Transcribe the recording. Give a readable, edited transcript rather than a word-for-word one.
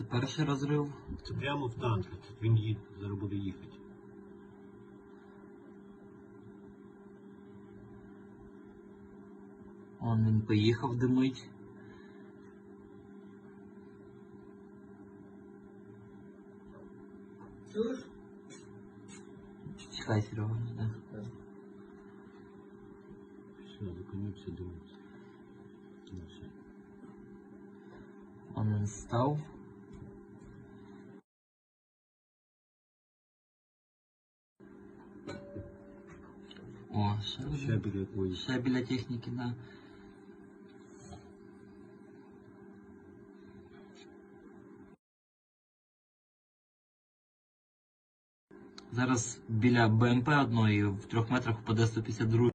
Це перший розрив. Це прямо в танк. Тут він їде, зараз буде їхати. Он він поїхав, димить. Чуєш? Чекай, Серега. Да. Все, зупинився, дивився. Ну, все. Он він став. О, Ще біля якоїсь. ще біля техніки, да. Зараз біля БМП одної в 3 метрах впаде 152.